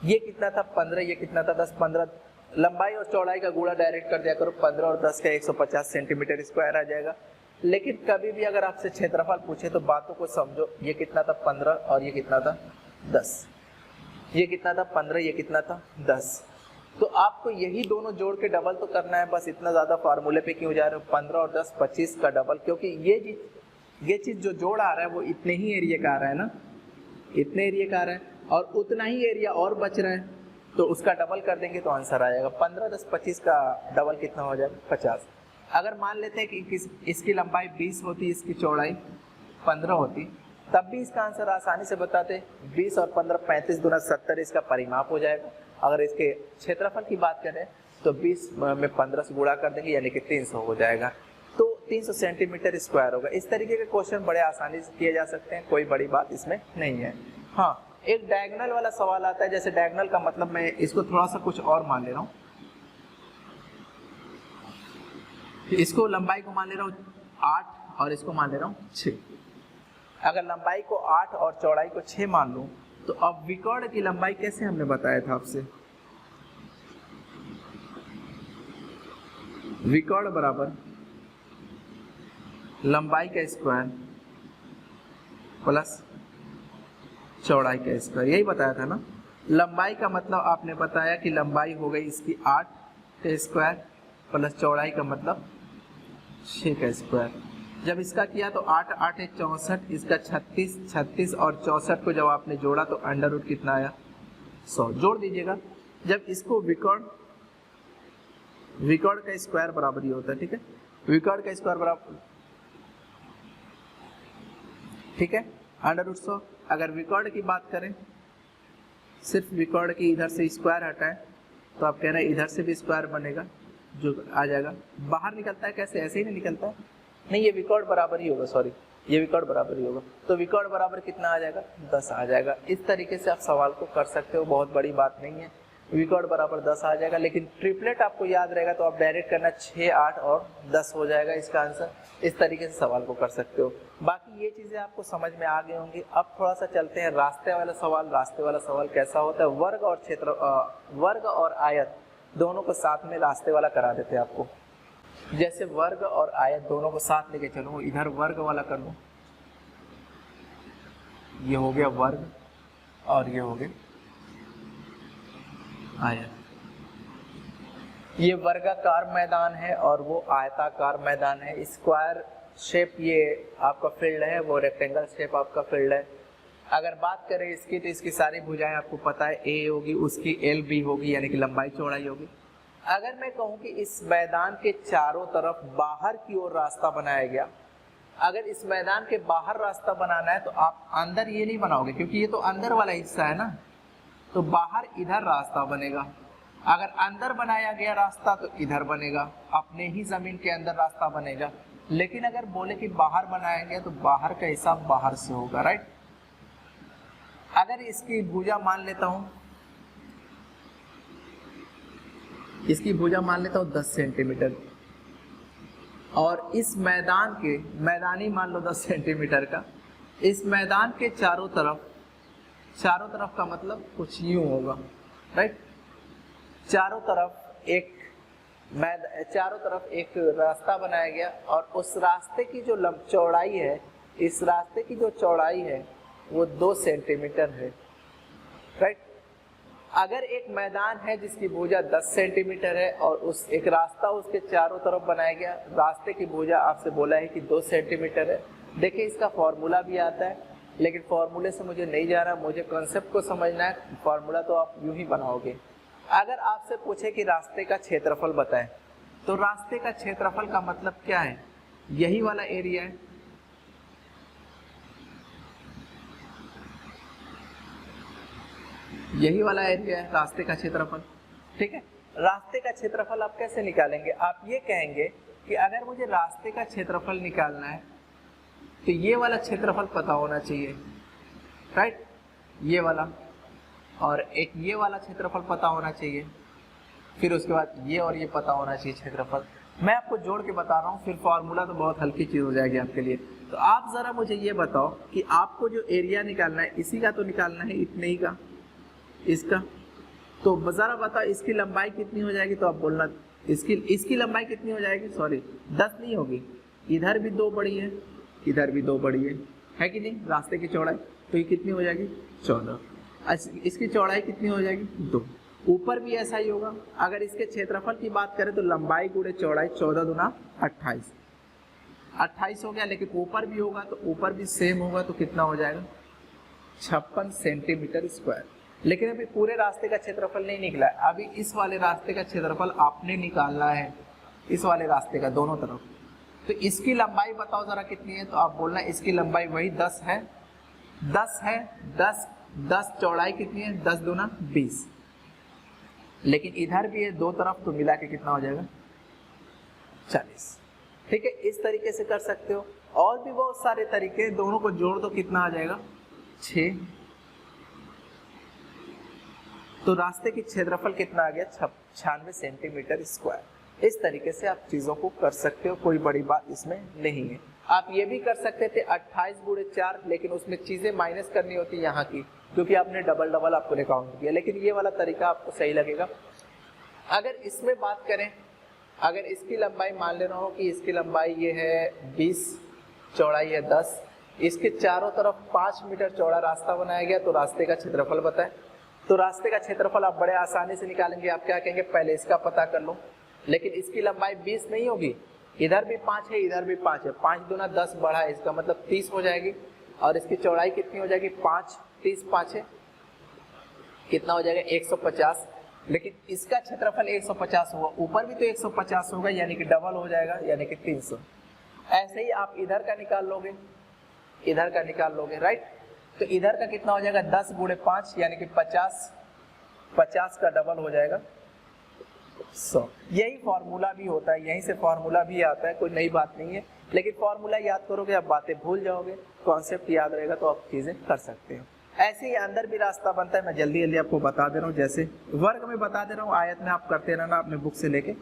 ये कितना था 15, ये कितना था 10, 15 लंबाई और चौड़ाई का गुणा डायरेक्ट कर दिया करो, 15 और 10 का 150 सेंटीमीटर स्क्वायर आ जाएगा। लेकिन कभी भी अगर आपसे क्षेत्रफल पूछे तो बातों को समझो, ये कितना था 15 और ये कितना था 10, ये कितना था 15, ये कितना था 10, तो आपको यही दोनों जोड़ के डबल तो करना है। बस इतना ज़्यादा फार्मूले पे क्यों जा रहे हो, 15 और 10 25 का डबल, क्योंकि ये चीज़ जो जोड़ आ रहा है वो इतने ही एरिया का आ रहा है ना, इतने एरिया का आ रहा है, और उतना ही एरिया और बच रहा है, तो उसका डबल कर देंगे तो आंसर आएगा। 15 10 25 का डबल कितना हो जाएगा 50। अगर मान लेते हैं कि इसकी लंबाई 20 होती, इसकी चौड़ाई 15 होती, तब भी इसका आंसर आसानी से बताते। 20 और 15 35 दूना 70, इसका परिमाप हो जाएगा। अगर इसके क्षेत्रफल की बात करें तो 20 में 15 से गुणा कर देंगे यानी कि 300 हो जाएगा, तो 300 सेंटीमीटर स्क्वायर होगा। इस तरीके के क्वेश्चन बड़े आसानी से किए जा सकते हैं, कोई बड़ी बात इसमें नहीं है। हाँ, एक डायगोनल वाला सवाल आता है। जैसे डायगोनल का मतलब मैं इसको थोड़ा सा कुछ और मान ले रहा हूँ, इसको लंबाई को मान ले रहा हूँ 8 और इसको मान ले रहा हूँ 6। अगर लंबाई को 8 और चौड़ाई को 6 मान लूँ, तो अब विकर्ण की लंबाई कैसे हमने बताया था आपसे, विकर्ण बराबर लंबाई का स्क्वायर प्लस चौड़ाई का स्क्वायर, यही बताया था ना। लंबाई का मतलब आपने बताया कि लंबाई हो गई इसकी 8 का स्क्वायर प्लस चौड़ाई का मतलब 6 का स्क्वायर। जब इसका किया तो 8 8 है 64, इसका 36 36 और 64 को जब आपने जोड़ा तो अंडर रूट कितना आया 100, जोड़ दीजिएगा। जब इसको विकर्ण का स्क्वायर बराबर ही होता है, ठीक है, विकर्ण का स्क्वायर बराबर, ठीक है, अंडर रूट 100। अगर विकर्ण की बात करें, सिर्फ विकर्ण की इधर से स्क्वायर हटाएं, तो आप कह रहे हैं इधर से भी स्क्वायर बनेगा जो आ जाएगा बाहर निकलता है कैसे, ऐसे ही नहीं निकलता है, नहीं ये विकॉर्ड बराबर ही होगा, सॉरी ये विकॉर्ड बराबर ही होगा, तो विकॉर्ड बराबर कितना आ जाएगा 10 आ जाएगा। इस तरीके से आप सवाल को कर सकते हो, बहुत बड़ी बात नहीं है, विकॉर्ड बराबर 10 आ जाएगा। लेकिन ट्रिपलेट आपको याद रहेगा तो आप डायरेक्ट करना 6, 8 और 10 हो जाएगा इसका आंसर। इस तरीके से सवाल को कर सकते हो। बाकी ये चीज़ें आपको समझ में आ गई होंगी। अब थोड़ा सा चलते हैं रास्ते वाला सवाल। रास्ते वाला सवाल कैसा होता है, वर्ग और क्षेत्र वर्ग और आयत दोनों को साथ में रास्ते वाला करा देते हैं आपको। जैसे वर्ग और आयत दोनों को साथ लेके चलो, इधर वर्ग वाला कर लो, ये हो गया वर्ग और ये हो गया आयत। ये वर्गाकार मैदान है और वो आयताकार मैदान है। स्क्वायर शेप ये आपका फील्ड है, वो रेक्टेंगल शेप आपका फील्ड है। अगर बात करें इसकी तो इसकी सारी भुजाएं आपको पता है, ए होगी, उसकी एल बी होगी यानी कि लंबाई चौड़ाई होगी। अगर मैं कहूँ कि इस मैदान के चारों तरफ बाहर की ओर रास्ता बनाया गया, अगर इस मैदान के बाहर रास्ता बनाना है तो आप अंदर ये नहीं बनाओगे क्योंकि ये तो अंदर वाला हिस्सा है ना, तो बाहर इधर रास्ता बनेगा। अगर अंदर बनाया गया रास्ता तो इधर बनेगा, अपने ही जमीन के अंदर रास्ता बनेगा। लेकिन अगर बोले कि बाहर बनाया गया तो बाहर का हिसाब बाहर से होगा, राइट। अगर इसकी भुजा मान लेता हूं, इसकी भुजा मान लेता हूं 10 सेंटीमीटर और इस मैदान के मैदानी मान लो 10 सेंटीमीटर का, इस मैदान के चारों तरफ का मतलब कुछ यूं होगा, राइट। चारों तरफ एक रास्ता बनाया गया और उस रास्ते की जो चौड़ाई है, इस रास्ते की जो चौड़ाई है वो 2 सेंटीमीटर है, राइट। अगर एक मैदान है जिसकी भुजा 10 सेंटीमीटर है और उस एक रास्ता उसके चारों तरफ बनाया गया, रास्ते की भुजा आपसे बोला है कि 2 सेंटीमीटर है। देखिए इसका फॉर्मूला भी आता है, लेकिन फॉर्मूले से मुझे नहीं जाना, मुझे कॉन्सेप्ट को समझना है। फॉर्मूला तो आप यूं ही बनाओगे। अगर आपसे पूछे कि रास्ते का क्षेत्रफल बताएं, तो रास्ते का क्षेत्रफल का मतलब क्या है, यही वाला एरिया है, यही वाला एरिया है रास्ते का क्षेत्रफल, ठीक है। रास्ते का क्षेत्रफल आप कैसे निकालेंगे, आप ये कहेंगे कि अगर मुझे रास्ते का क्षेत्रफल निकालना है तो ये वाला क्षेत्रफल पता होना चाहिए, राइट, ये वाला, और एक ये वाला क्षेत्रफल पता होना चाहिए, फिर उसके बाद ये और ये पता होना चाहिए क्षेत्रफल। मैं आपको जोड़ के बता रहा हूँ, फिर फॉर्मूला तो बहुत हल्की चीज़ हो जाएगी आपके लिए। तो आप ज़रा मुझे ये बताओ कि आपको जो एरिया निकालना है इसी का तो निकालना है, इतने ही का, इसका। तो ज़रा बताओ इसकी लंबाई कितनी हो जाएगी, तो आप बोलना इसकी लंबाई कितनी हो जाएगी, सॉरी 10 नहीं होगी, इधर भी 2 बड़ी है, इधर भी 2 बड़ी है कि नहीं, रास्ते की चौड़ाई, तो ये कितनी हो जाएगी 14। इसकी चौड़ाई कितनी हो जाएगी 2। ऊपर भी ऐसा ही होगा। अगर इसके क्षेत्रफल की बात करें तो लंबाई गुणे चौड़ाई 14 दूना 28 हो गया, लेकिन ऊपर भी होगा तो ऊपर भी सेम होगा, तो कितना हो जाएगा 56 सेंटीमीटर स्क्वायर। लेकिन अभी पूरे रास्ते का क्षेत्रफल नहीं निकला है, अभी इस वाले रास्ते का क्षेत्रफल आपने निकालना है, इस वाले रास्ते का दोनों तरफ। तो इसकी लंबाई बताओ जरा कितनी है, तो आप बोलना इसकी लंबाई वही 10 है, 10 चौड़ाई कितनी है, 10 दूना 20, लेकिन इधर भी है 2 तरफ, तो मिला के कितना हो जाएगा 40, ठीक है। इस तरीके से कर सकते हो, और भी बहुत सारे तरीके, दोनों को जोड़ दो कितना आ जाएगा 6। तो रास्ते की क्षेत्रफल कितना आ गया 96 सेंटीमीटर स्क्वायर। इस तरीके से आप चीज़ों को कर सकते हो, कोई बड़ी बात इसमें नहीं है। आप ये भी कर सकते थे 28 गुणे 4, लेकिन उसमें चीज़ें माइनस करनी होती यहाँ की, क्योंकि आपने डबल आपको काउंट किया, लेकिन ये वाला तरीका आपको सही लगेगा। अगर इसमें बात करें, अगर इसकी लंबाई मान लेना हो कि इसकी लंबाई ये है 20, चौड़ाई है 10, इसके चारों तरफ 5 मीटर चौड़ा रास्ता बनाया गया, तो रास्ते का क्षेत्रफल बताएं। तो रास्ते का क्षेत्रफल आप बड़े आसानी से निकालेंगे। आप क्या कहेंगे, पहले इसका पता कर लो, लेकिन इसकी लंबाई 20 नहीं होगी, इधर भी 5 है, इधर भी 5 है, 5 दूना 10 बढ़ा है, इसका मतलब 30 हो जाएगी। और इसकी चौड़ाई कितनी हो जाएगी 5, 30 5 है, कितना हो जाएगा 150। लेकिन इसका क्षेत्रफल 150 हुआ, ऊपर भी तो 150 होगा, यानी कि डबल हो जाएगा, यानी कि 300। ऐसे ही आप इधर का निकाल लोगे, इधर का निकाल लोगे, राइट। तो इधर का कितना हो जाएगा 10 गुणे 5, यानी कि 50 का डबल हो जाएगा 100। यही फॉर्मूला भी होता है, यहीं से फॉर्मूला भी आता है, कोई नई बात नहीं है, लेकिन फॉर्मूला याद करोगे आप बातें भूल जाओगे, कॉन्सेप्ट याद रहेगा तो आप चीजें कर सकते हो। ऐसे ही अंदर भी रास्ता बनता है, मैं जल्दी जल्दी आपको बता दे रहा हूँ, जैसे वर्ग में बता दे रहा हूँ, आयत में आप करते रहना अपने बुक से लेके।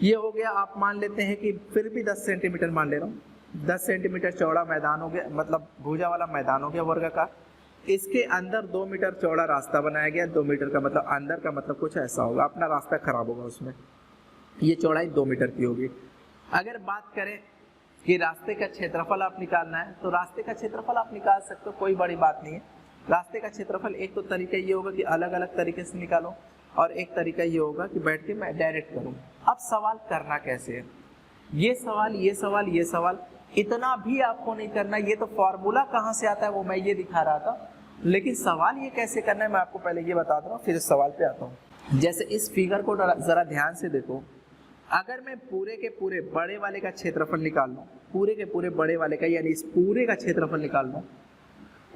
ये हो गया, आप मान लेते हैं कि फिर भी 10 सेंटीमीटर मान ले रहा हूँ, 10 सेंटीमीटर चौड़ा मैदान हो गया, मतलब भुजा वाला मैदान हो गया वर्ग का। इसके अंदर 2 मीटर चौड़ा रास्ता बनाया गया, 2 मीटर का मतलब अंदर का मतलब कुछ ऐसा होगा, अपना रास्ता खराब होगा उसमें, ये चौड़ाई 2 मीटर की होगी। अगर बात करें कि रास्ते का क्षेत्रफल आप निकालना है, तो रास्ते का क्षेत्रफल आप निकाल सकते हो, कोई बड़ी बात नहीं है। रास्ते का क्षेत्रफल एक तो तरीका ये होगा कि अलग अलग तरीके से निकालो, और एक तरीका ये होगा कि बैठ के मैं डायरेक्ट करूँ। अब सवाल करना कैसे है, ये सवाल ये सवाल ये सवाल इतना भी आपको नहीं करना, ये तो फॉर्मूला कहाँ से आता है वो मैं ये दिखा रहा था, लेकिन सवाल ये कैसे करना है मैं आपको पहले ये बता दूँ, फिर इस सवाल पे आता हूँ। जैसे इस फिगर को जरा ध्यान से देखो, अगर मैं पूरे के पूरे बड़े वाले का क्षेत्रफल निकाल लूँ, पूरे के पूरे बड़े वाले का यानी इस पूरे का क्षेत्रफल निकाल लूँ,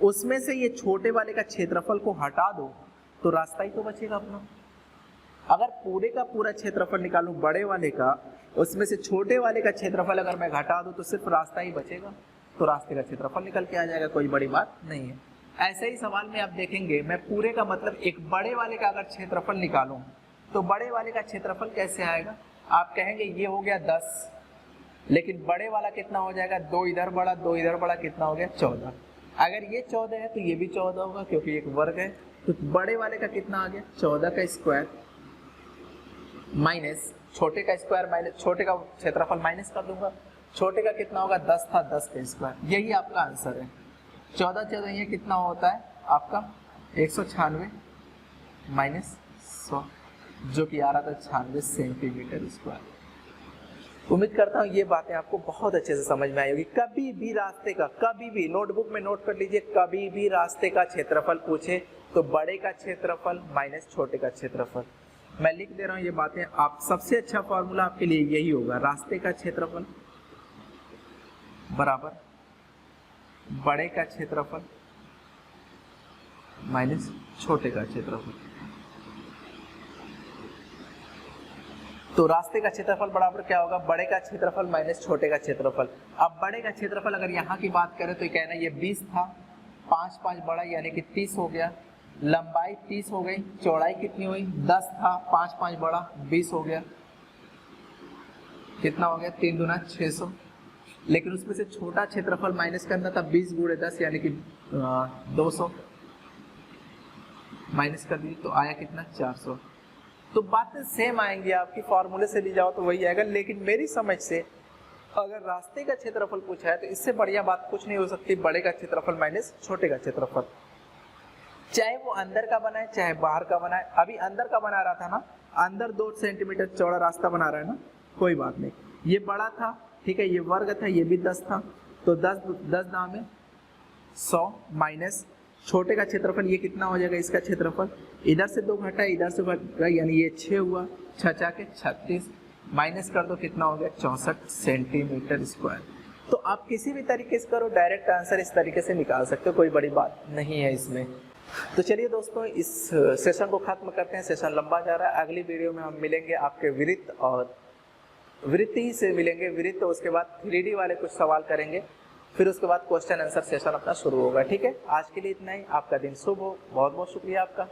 उसमें से ये छोटे वाले का क्षेत्रफल को हटा दो तो रास्ता ही तो बचेगा अपना। अगर पूरे का पूरा क्षेत्रफल निकालूं बड़े वाले का, उसमें से छोटे वाले का क्षेत्रफल अगर मैं घटा दूं तो सिर्फ रास्ता ही बचेगा, तो रास्ते का क्षेत्रफल निकल के आ जाएगा, कोई बड़ी बात नहीं है। ऐसे ही सवाल में आप देखेंगे, मैं पूरे का मतलब एक बड़े वाले का अगर क्षेत्रफल निकालूं तो बड़े वाले का क्षेत्रफल कैसे आएगा, आप कहेंगे ये हो गया 10, लेकिन बड़े वाला कितना हो जाएगा, 2 इधर बढ़ा 2 इधर बढ़ा, कितना हो गया 14। अगर ये 14 है तो ये भी 14 होगा क्योंकि एक वर्ग है, तो बड़े वाले का कितना आ गया 14 का स्क्वायर माइनस छोटे का स्क्वायर माइनस छोटे का क्षेत्रफल माइनस कर दूंगा, छोटे का कितना होगा 10 था 10 का स्क्वायर, यही आपका आंसर है। 14 14 ये कितना होता है आपका 196 माइनस 100 जो कि आ रहा था 96 सेंटीमीटर स्क्वायर। उम्मीद करता हूँ ये बातें आपको बहुत अच्छे से समझ में आई होगी। कभी भी रास्ते का, कभी भी नोटबुक में नोट कर लीजिए, कभी भी रास्ते का क्षेत्रफल पूछे तो बड़े का क्षेत्रफल माइनस छोटे का क्षेत्रफल, मैं लिख दे रहा हूँ ये बातें। आप सबसे अच्छा फॉर्मूला आपके लिए यही होगा, रास्ते का क्षेत्रफल बराबर बड़े का क्षेत्रफल माइनस छोटे का क्षेत्रफल। तो रास्ते का क्षेत्रफल बराबर क्या होगा, बड़े का क्षेत्रफल माइनस छोटे का क्षेत्रफल। अब बड़े का क्षेत्रफल अगर यहाँ की बात करें तो कहना ये 20 था, 5 5 बड़ा यानी कि 30 हो गया, लंबाई 30 हो गई, चौड़ाई कितनी हुई 10 था, 5 5 बड़ा 20 हो गया, कितना हो गया 3 दूना 600। लेकिन उसमें से छोटा क्षेत्रफल माइनस करना था, 20 गुणे 10 यानी कि 200 माइनस कर दी तो आया कितना 400। तो बातें सेम आएंगी, आपकी फॉर्मूले से भी जाओ तो वही आएगा, लेकिन मेरी समझ से अगर रास्ते का क्षेत्रफल पूछा है तो इससे बढ़िया बात कुछ नहीं हो सकती, बड़े का क्षेत्रफल माइनस छोटे का क्षेत्रफल, चाहे वो अंदर का बनाए चाहे बाहर का बनाए। अभी अंदर का बना रहा था ना, अंदर 2 सेंटीमीटर चौड़ा रास्ता बना रहा है ना, कोई बात नहीं, ये बड़ा था ठीक है, ये वर्ग था, ये भी 10 था, तो 10 दाम में 100 माइनस छोटे का क्षेत्रफल, ये कितना हो जाएगा इसका क्षेत्रफल, इधर से 2 घटा इधर से घटा यानी ये 6 हुआ, 6 के 36 माइनस कर दो कितना हो गया 64 सेंटीमीटर स्क्वायर। तो आप किसी भी तरीके से करो, डायरेक्ट आंसर इस तरीके से निकाल सकते हो, कोई बड़ी बात नहीं है इसमें। तो चलिए दोस्तों इस सेशन को खत्म करते हैं, सेशन लंबा जा रहा है। अगली वीडियो में हम मिलेंगे आपके वृत्त और वृत्ति से मिलेंगे, वृत्त उसके बाद 3D वाले कुछ सवाल करेंगे, फिर उसके बाद क्वेश्चन आंसर सेशन अपना शुरू होगा। ठीक है, आज के लिए इतना ही, आपका दिन शुभ हो, बहुत बहुत शुक्रिया आपका।